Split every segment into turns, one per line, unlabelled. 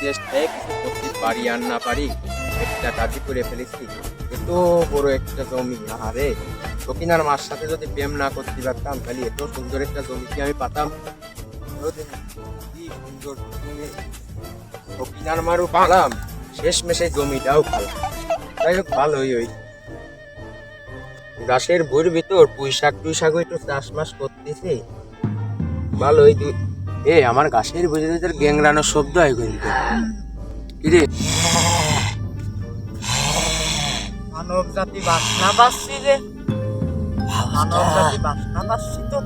বিদেশ থেকে কিছু করতে পারি আর না পারি একটা কাজই করে ফেলেছি। এত বড় একটা জমি, আরে সকিনার মার সাথে যদি প্রেম না করতে পারতাম তাহলে এত সুন্দর একটা জমি কি আমি পাতাম? কি সুন্দর জমি, সকিনার মারও পালাম, শেষমেশে জমিটাও পালাম। যাই হোক ভালোই হই, গাছের বইয়ের ভিতর পুঁইশাক টুইশাক একটু চাষবাস করতেছি, ভালোই। আমার গাছের বইয়ের ভিতর গ্যাংরানোর শব্দ হয় কিন্তু, কিরে
মানব জাতি বাসনা পাচ্ছি রে, মানব জাতি বাসনা পাচ্ছি তো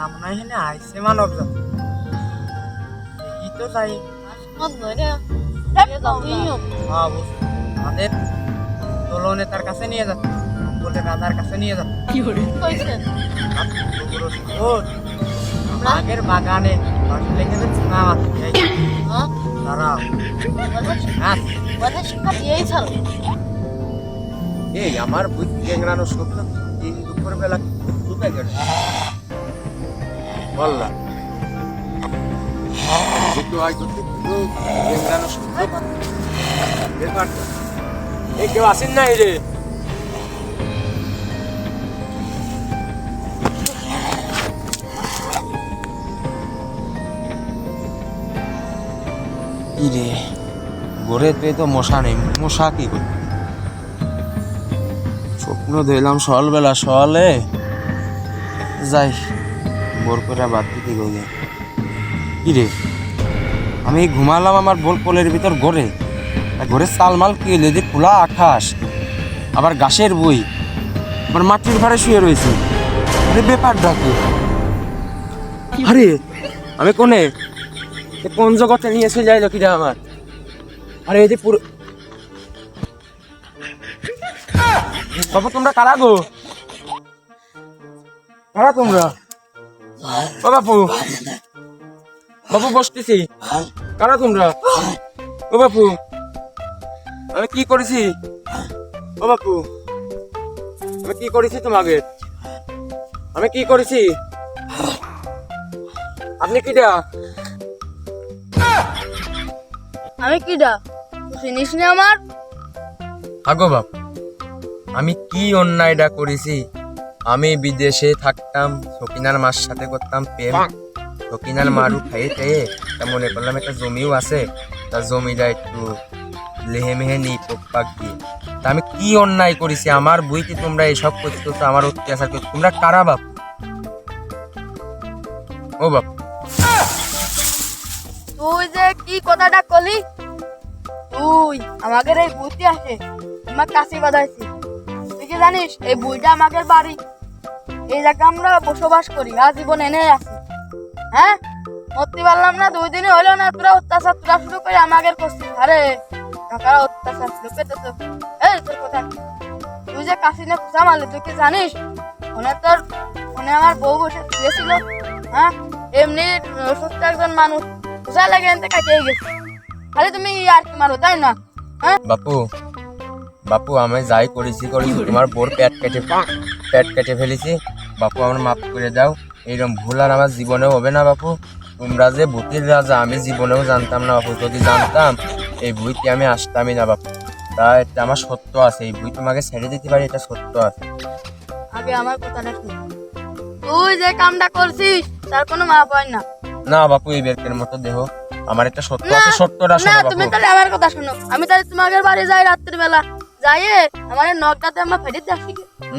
আমরা এখানে আইসে মানব জাতি এই তো তাই আমাদের দলনেতার কাছে নিয়ে যাচ্ছে, বলে রাজার কাছে নিয়ে যাচ্ছে। আগের বাগানে লেগে যাচ্ছে না তারা
আমার বই গ্যাংরানোর শব্দ দিন দুপুর বেলা ঢুকে গেল বললাম একটু হয়তো গ্যাংরানোর শব্দ কেউ আসেন নাই রে। রে ঘরে তো মশা নেই, মশা কি করি? স্বপ্ন দিলাম সকালবেলা, সকালে যাই বোর করে বাদ দিতে গিয়ে কি রে আমি ঘুমালাম আমার বোল কোলের ভিতর ঘরে, ঘরে চালমাল কি হলে যে খোলা আকাশ, আবার গাছের বই, আবার মাটির ঘরে শুয়ে রয়েছে। আরে ব্যাপারটা কি? আরে আমি কোন জগতে নিয়ে এসে যাই কিরা আমার? আরে এই যে পুরো বাবু, তোমরা কারা গো? কারা তোমরা? ও বাপু, বাপু বসতেছি, কারা তোমরা? ও বাপু আমি কি করেছি? ও বাপু আমি কি করেছি তোমাকে? আমি কি করেছি? আপনি কিটা?
আমি কিডা চিনিস না আমার?
আগো বাপ, আমি কি অন্যায়টা করেছি? আমি বিদেশে থাকতাম, সকিনার মার সাথে করতাম প্রেম, সকিনার মারু খাইয়ে খেয়ে তা মনে করলাম একটা জমিও আছে, তার জমিটা একটু লেহে মেহে নি পাক দিয়ে। তা আমি কি অন্যায় করেছি? আমার বইতে তোমরা এসব করছো, আমার অত্যাচার করছো, তোমরা কারা বাপ? ও বাপ,
তুই যে কি কথাটা কলি, তুই আমাদের এই বুঝতে আসে আমার কাশি বাঁধাইছি। তুই কি জানিস এই বইটা আমাদের বাড়ি, এই জায়গায় আমরা বসবাস করি, আজীবন এনে আছি। হ্যাঁ মরতে পারলাম না, 2 দিনই হইলো না, তোরা অত্যাচার তোরা শুরু করে আমাদের করছিস। আরে টাকার অত্যাচার লোকে তো এই তোর কথা, তুই যে কাশি না খুঁজা মারলি, তুই কি জানিস মনে আমার বউ বসে দিয়েছিল। হ্যাঁ এমনি সুস্থ একজন মানুষ খুঁজা লাগে এনতে কাটিয়ে গেছে, খালি তুমি আর কি মারো তাই না? হ্যাঁ
বাপু আমি যাই করেছি, তোমার বোর পেট কেটে ফেলেছি বাপু, আমার মাফ করে দাও। এইরকম ভুল আর আমার জীবনেও হবে না বাপু। তোমরা যে ভূতের রাজা আমি জীবনেও জানতাম না বাপু, যদি জানতাম এই বইতে আমি আসতামই না বাপু। তা এটা আমার সত্য আছে, এই বই তোমাকে ছেড়ে দিতে পারি, এটা সত্য আছে।
আগে আমার কথাটা শুন, তুই যে কামটা করছিস তার কোনো মাপ হয় না।
না বাপু, এই বেরকের মতো দেহ আমার একটা সত্য আছে, সত্যটা শোনো বাপু।
তুমি তাহলে আমার কথা শোনো, আমি তাহলে তোমাদের বাড়ি যাই রাত্রির বেলা, যাইয়ে আমার নখটাতে আমার ফেরিতে আসি।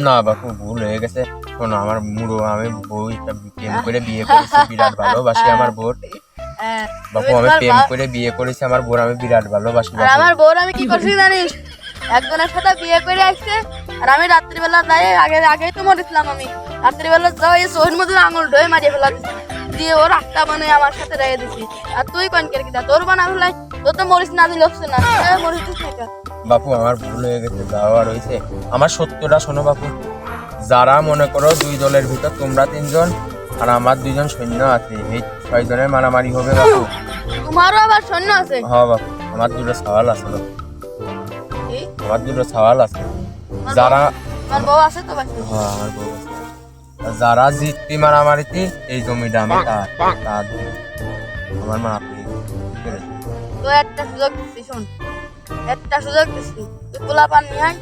না বাপু ভুল হয়ে গেছে, শোনো আমার মুড়ো, আমি বউটা প্রেম করে বিয়ে করেছি, বিরাট ভালোবাসি আমার বোর। বাপু আমি প্রেম করে বিয়ে করেছি আমার বোর, আমি বিরাট ভালোবাসি।
আর আমার বোর আমি কি করছি জানিস? একজনের সাথে বিয়ে করে আসছে, আর আমি রাত্রিবেলা যাই, আগেই তো মরেছিলাম, আমি রাত্রিবেলা যাই শহীদ মধ্যে আঙুল ঢয়ে মারিয়ে ফেলা দিয়ে ওর আটটা বানাই আমার সাথে রেখে দিছি। আর তুই কোন কে কিনা তোর বানা ফেলাই, তোর তো মরিস না দিলে হচ্ছে না, মরিস না।
বাপু আমার ভুল হয়ে গেছে, যাওয়া রয়েছে, আমার সত্যটা শোনো বাপু। যারা মনে করো 2 দলের ভিতর তোমরা 3 জন আর আমার 2 জন সৈন্য আছে, এই 6 জনের মারামারি হবে বাপু।
তোমারও আবার সৈন্য আছে?
হ্যাঁ বাপু, আমার 2টা সওয়াল আছে বাপু, আমার 2টা সওয়াল আছে। যারা
আমার বউ আছে তো বাকি?
হ্যাঁ আমার বউ আছে। যারা জিততি মারামারিতে এই জমিটা আমি তার আমার মা আপনি করে
তো একটা সুযোগ দিচ্ছি, শোন একটা সুযোগ দিচ্ছি, তুই পোলাপান নিয়ে আয়,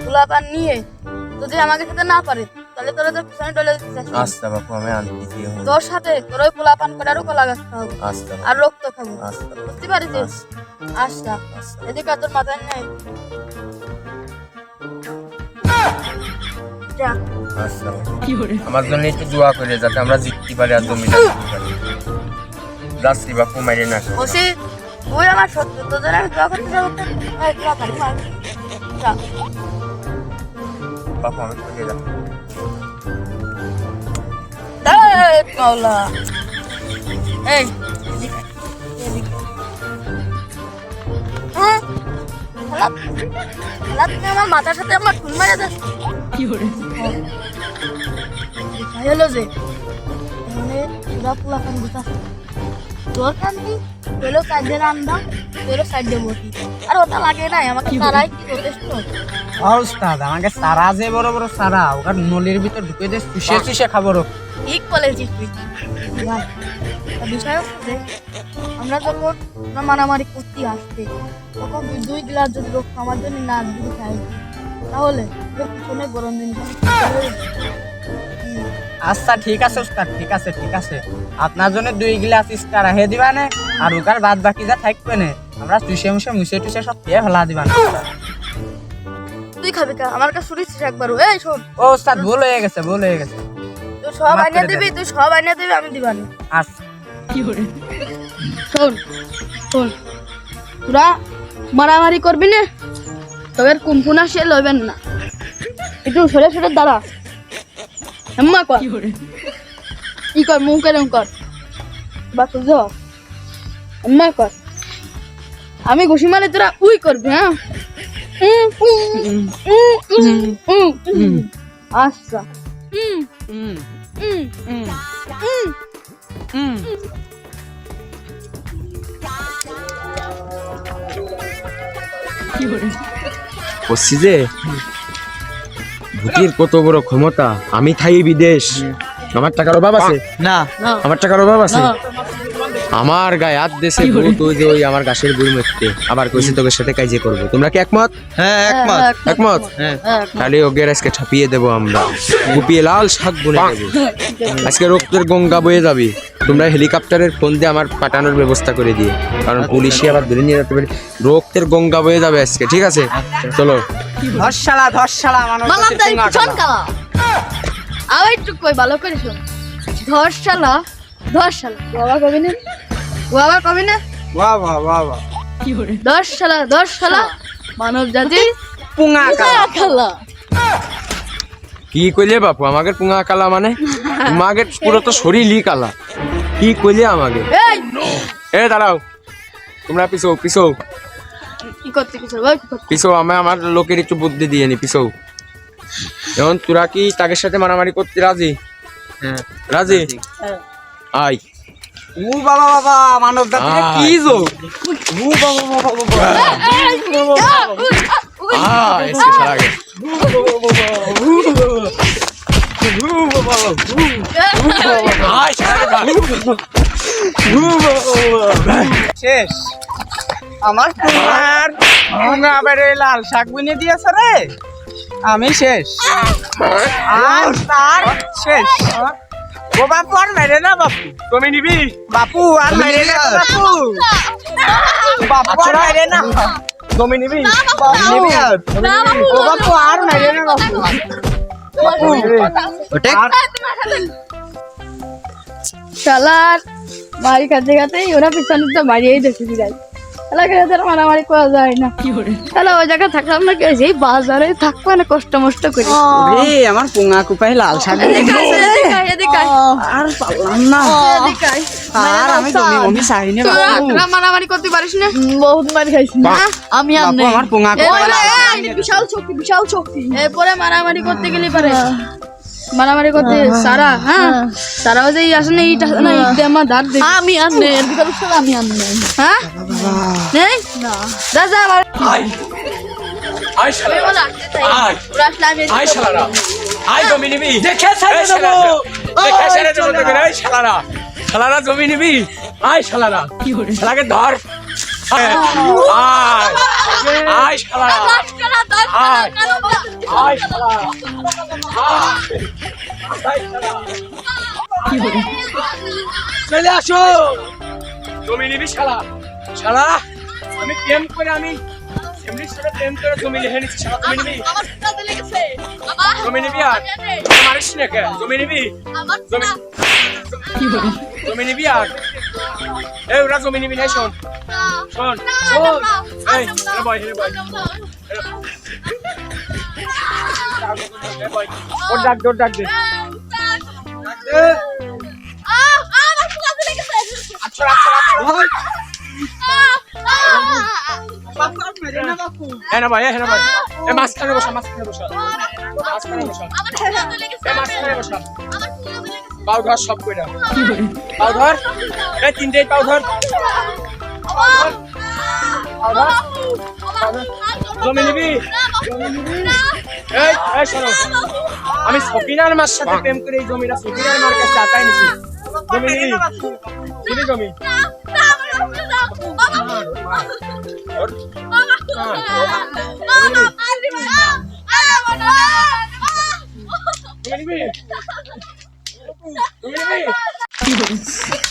পোলাপান নিয়ে যদি আমাকে সাথে না পারে তাহলে তোরা তোর পিছনে ডলে দিতে চাচ্ছি।
আচ্ছা বাপু আমি আনতেছি এখন।
তোর সাথে তোর ওই পোলাপান করারও কলা গাছ খাবো
আচ্ছা
আর রক্ত খাবো,
আচ্ছা
বুঝতে পারিস? আচ্ছা এদিকে তোর মাথায় নেই যা।
আচ্ছা আমার জন্য একটু দোয়া করে যাতে আমরা জিততে পারি আর জমিটা জিততে পারি। যাচ্ছি বাপু মাইরে না
বসে তুই আমার শত্রু, তোদের আমি দোয়া করতে যাবো তো? এই পোলাপান মার। যা।
বাপু আমি চলে যাচ্ছি।
এই পাওলা, এই এদিকে আয়, এদিকে। হ্যাঁ খালাপ খালাপ তুই আমার মাথার সাথে আমার খুন মারা যাস কি করে? হলো যে এখানে পুরা পোলা কান গুছা তোর কান্দি তোর সাইডে রান্দা তোর সাইডে বসি আর ওটা লাগে নাই আমাকে তারাই কি যথেষ্ট।
উস্তাদ আমাকে সারা যে বড় বড় সারা ওখান নলির ভিতর ঢুকে দিয়ে চুষে চুষে খাবো রোগ।
ঠিক বলেছিস তুই ভাই। বিষয় হচ্ছে যে আমরা যখন আমরা মারামারি করতে আসতে তখন দুই গ্লাস যদি রক্ত আমার জন্য না দিতে চাই তাহলে তোর পিছনে গরম দিন
আচ্ছা ঠিক আছে উস্তাদ, ঠিক আছে ঠিক আছে, আপনার জন্য 2 গ্লাস স্টার হে দিবা না আর ওকার বাদ বাকি যা থাকবে না আমরা চুষে মুষে টুষে সব খেয়ে ফেলা দিবা না।
তুই খাবি কা? আমার কাছে শুনিস একবারও? এই শোন,
ও উস্তাদ ভুল হয়ে গেছে, ভুল হয়ে গেছে।
তুই সব আইনা দিবি, তুই সব আইনা দিবি, আমি দিবানি।
আচ্ছা
শোন শোন, তোরা মারামারি করবি না, তোদের কুম্পুনা সে লইবেন না, একটু সরে সরে দাঁড়া। হেম্মা কর কি কর, মুখ এরম কর বা তুই হেম্মা কর। আমি ঘুষি মারে তোরা উই করবি। হ্যাঁ আচ্ছা
বলছি যে ভূতের কত বড় ক্ষমতা, আমি থাই বিদেশ, আমার টাকার অভাব আছে
না
আমার টাকার অভাব আছে, আমার গায়ে হাত দেশে ভূত ওই যে ওই আমার গাছের বুড়ি মরতে আবার কইছে তোকে সাথে কাজে করবো, তোমরা কি একমত?
হ্যাঁ একমত
একমত? তাহলে ওকে আজকে ছাপিয়ে দেবো আমরা, কুপিয়ে লাল শাক বুনে দেবো, আজকে রক্তের গঙ্গা বয়ে যাবি। তোমরা হেলিকপ্টারের ফোন দিয়ে আমার পাঠানোর ব্যবস্থা করে দিয়ে, কারণ পুলিশে আবার ধরে নিয়ে যেতে পারে, রক্তের গঙ্গা বয়ে যাবে আজকে, ঠিক আছে? চলো
ধর্ষালা
মালাম তাই শোন কালা আবার একটু কই ভালো করে শোন। ধর্ষালা বাবা কবি না, বাবা কবি না,
বাহ বাহ বাহ বাহ
ধর্ষালা মানব জাতির
পুঙা
খালা।
কি কইলে বাপু আমাকে পুঙা কালা মানে? তোমাকে পুরো তো শরীরই কালা, কি কইলে আমাকে?
এই
এ দাঁড়াও, তোমরা পিছো
কি করতে কিছু ভাই, কি করতে?
পিছো, আমি আমার লোকের একটু বুদ্ধি দিয়ে নি, পিছো। এখন তোরা কি তাদের সাথে মারামারি করতে রাজি? রাজি? আয়
ও বাবা বাবা মানব জাতির কি জো ও বাবা বাবা বাবা
আয় এসে সারা গে আয় সারা গে
শেষ আমার তোমার পুঙা বেড়ে লাল শাক বুনে দিয়েছে রে, আমি শেষ আর তার শেষ। ও বাপু আর মেরে না, বাপু
তুমি নিবি?
বাপু আর মেরে না, বাপু বাপু আর মেরে না,
তুমি নিবি?
ও বাপু আর মেরে না, বাপু
শালার মারি খাতে খাতেই ওরা পিছনে তো মারিয়েই দেখেছি গাই। মারামারি করা যায় না, তাহলে ওই জায়গায় থাকলাম না, সেই বাজারে থাকবো না কষ্ট মষ্ট করে।
আমার পুঙা কুপাই লাল শাক
আর পারলাম না,
আর আমি জমি চাই না,
তোরা মারামারি করতে পারিস না? বহুত মারি খাইছি আমি।
আমার পুঙা
বিশাল শক্তি এরপরে মারামারি করতে গেলে পারে মারামারি করতে সারা। হ্যাঁ সারাও যে আসে না, এইটা না এইটা আমার দাঁত দেখি আমি আর নেই, আমি আর নেই। হ্যাঁ নেই না যা যা
আয় আয় শালা আয় আয় শালারা আয় জমি নিবি? দেখে ছেড়ে দেবো তোকে, আয় শালারা শালারা জমি নিবি?
আয় শালারা শালাকে ধর আয় আয় শালারা আয় আয় শালা চলে আসো জমি নিবি শালা শালা আমি প্রেম করে আমি এমনি সাথে প্রেম করে জমি লিখে নিচ্ছি শালা জমি নিবি জমি নিবি আর মারিস না কে জমি নিবি জমি জমি নিবি আর এই ওরা জমি নিবি না শোন শোন শোন এই হেরে বয় ওর ডাক দে ডাক দে আচ্ছা
বাপু আর মেরে না বাপু
হ্যাঁ না ভাই এ মাঝখানে বসা মাঝখানে বসা এ মাঝখানে বসা পাও ধর সব কইরা পাও ধর এই তিনটে পাও ধর জমি নিবি এই শোনো আমি সকিনার মার সাথে প্রেম করে এই জমিটা সকিনার মার কাছে আতাই নিছি জমি নিবি নিবি জমি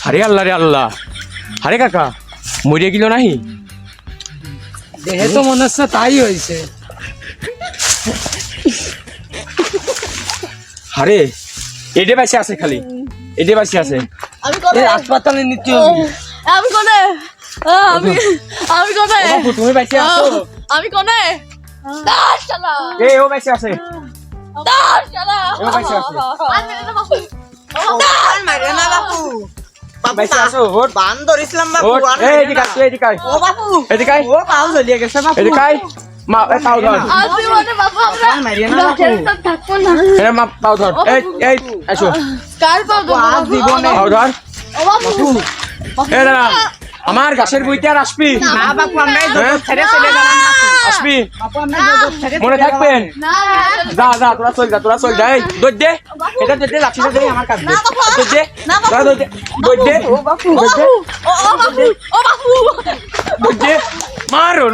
আরে আল্লাহ রে আল্লাহ আরে কাকা মরে গেল নাহি
দেহে তো মনে হচ্ছে তাই হয়েছে
আরে এডে বাইসে আছে খালি এডে বাইসে আছে
আমি কোনে
হাসপাতালে নিতে হবে
আমি কোনে আমি কোনে
ও বাপু তুমি বাইসে আছো
আমি কোনে দাস শালা
এ ও বাইসে আছে
দাস শালা
ও বাইসে আছে
আমি না বাপু
আর মেরে না বাপু
বাইসে আছো ওর
বান ধরিছিলাম বাপু
ওর
আর
এই এদিকে আয়, এদিকে আয়।
ও বাপু
এদিকে আয়।
ও পাও জ্বলিয়ে গেছে বাপু
এদিকে আয়। মা এ পাও ধর
আজকে মানে বাপু আমরা
আর মেরে না বাপু
ডক্টর তো থাকবো না
এ মা পাও ধর এই আসো
কার পাবো
আজ জীবনে
পাও ধর
ও বাপু
এ দাঁড়া আমার গাছের বইতে আর আসবি
না বাপু আমরা এই জগৎ ছেড়ে চলে গেলাম বাপু
আসবি
বাপু আমরা জগৎ ছেড়ে
মনে
চলে
থাকবেন
না
যা তোরা চল যা এই দৌড় দে এটা দৌড় দে লাঠিটা দে আমার কাছে দে দৌড় দে তোরা দৌড় দে
ও বাপু
দৌড় দে
ও বাপু
দৌড় দে মার ওর